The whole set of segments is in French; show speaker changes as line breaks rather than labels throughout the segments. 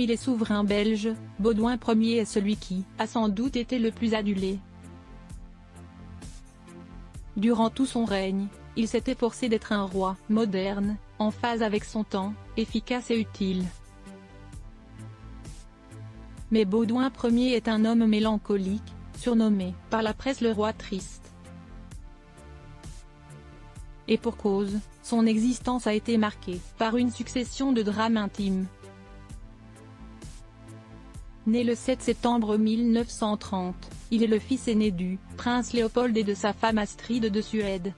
Parmi les souverains belges, Baudouin Ier est celui qui a sans doute été le plus adulé. Durant tout son règne, il s'est efforcé d'être un roi moderne, en phase avec son temps, efficace et utile. Mais Baudouin Ier est un homme mélancolique, surnommé par la presse le roi triste. Et pour cause, son existence a été marquée par une succession de drames intimes. Né le 7 septembre 1930, il est le fils aîné du prince Léopold et de sa femme Astrid de Suède.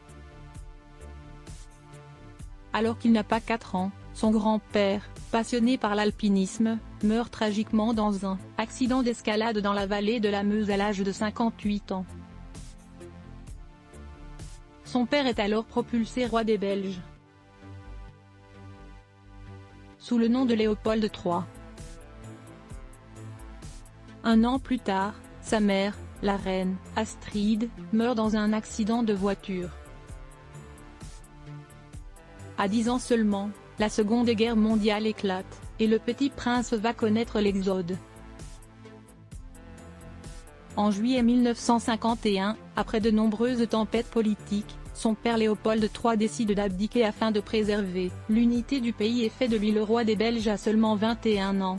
Alors qu'il n'a pas 4 ans, son grand-père, passionné par l'alpinisme, meurt tragiquement dans un accident d'escalade dans la vallée de la Meuse à l'âge de 58 ans. Son père est alors propulsé roi des Belges, sous le nom de Léopold III. Un an plus tard, sa mère, la reine Astrid, meurt dans un accident de voiture. À 10 ans seulement, la Seconde Guerre mondiale éclate, et le petit prince va connaître l'exode. En juillet 1951, après de nombreuses tempêtes politiques, son père Léopold III décide d'abdiquer afin de préserver l'unité du pays et fait de lui le roi des Belges à seulement 21 ans.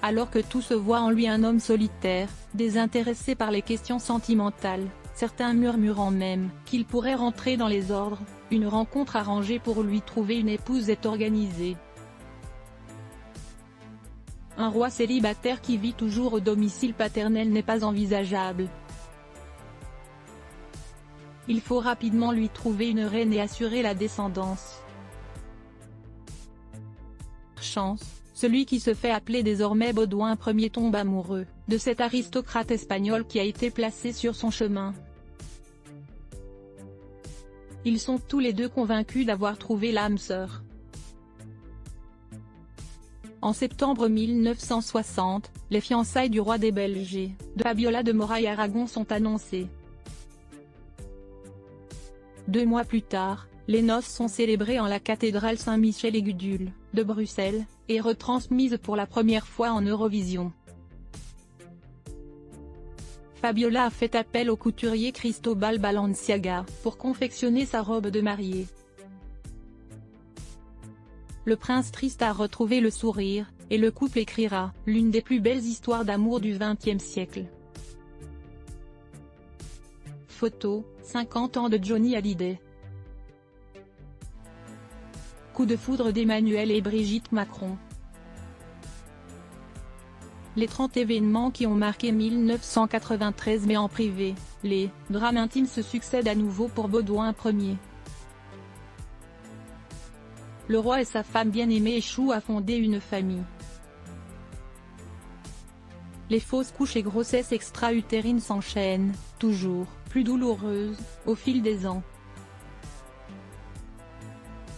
Alors que tout se voit en lui un homme solitaire, désintéressé par les questions sentimentales, certains murmurant même qu'il pourrait rentrer dans les ordres, une rencontre arrangée pour lui trouver une épouse est organisée. Un roi célibataire qui vit toujours au domicile paternel n'est pas envisageable. Il faut rapidement lui trouver une reine et assurer la descendance. Chance, celui qui se fait appeler désormais Baudouin Ier tombe amoureux de cet aristocrate espagnol qui a été placé sur son chemin. Ils sont tous les deux convaincus d'avoir trouvé l'âme sœur. En septembre 1960, les fiançailles du roi des Belges et de Fabiola de Moraille-Aragon sont annoncées. 2 mois plus tard, les noces sont célébrées en la cathédrale Saint-Michel-et-Gudule, de Bruxelles, et retransmises pour la première fois en Eurovision. Fabiola a fait appel au couturier Cristobal Balenciaga pour confectionner sa robe de mariée. Le prince triste a retrouvé le sourire, et le couple écrira « l'une des plus belles histoires d'amour du XXe siècle ». Photo, 50 ans de Johnny Hallyday. Coup de foudre d'Emmanuel et Brigitte Macron. Les 30 événements qui ont marqué 1993 mais en privé, les drames intimes se succèdent à nouveau pour Baudouin Ier. Le roi et sa femme bien-aimée échouent à fonder une famille. Les fausses couches et grossesses extra-utérines s'enchaînent, toujours plus douloureuses, au fil des ans.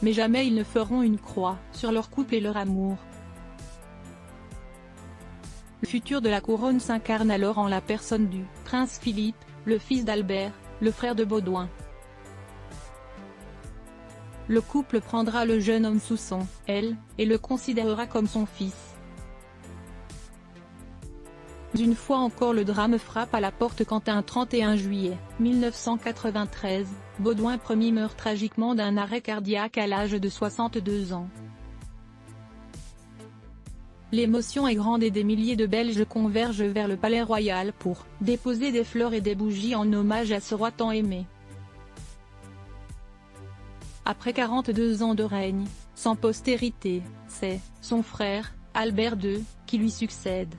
Mais jamais ils ne feront une croix sur leur couple et leur amour. Le futur de la couronne s'incarne alors en la personne du prince Philippe, le fils d'Albert, le frère de Baudouin. Le couple prendra le jeune homme sous son aile, et le considérera comme son fils. Une fois encore le drame frappe à la porte quand un 31 juillet 1993, Baudouin Ier meurt tragiquement d'un arrêt cardiaque à l'âge de 62 ans. L'émotion est grande et des milliers de Belges convergent vers le palais royal pour déposer des fleurs et des bougies en hommage à ce roi tant aimé. Après 42 ans de règne, sans postérité, c'est son frère, Albert II, qui lui succède.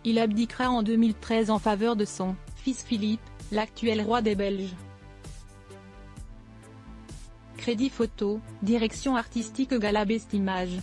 Il abdiquera en 2013 en faveur de son fils Philippe, l'actuel roi des Belges. Crédit photo, direction artistique Galabest Images.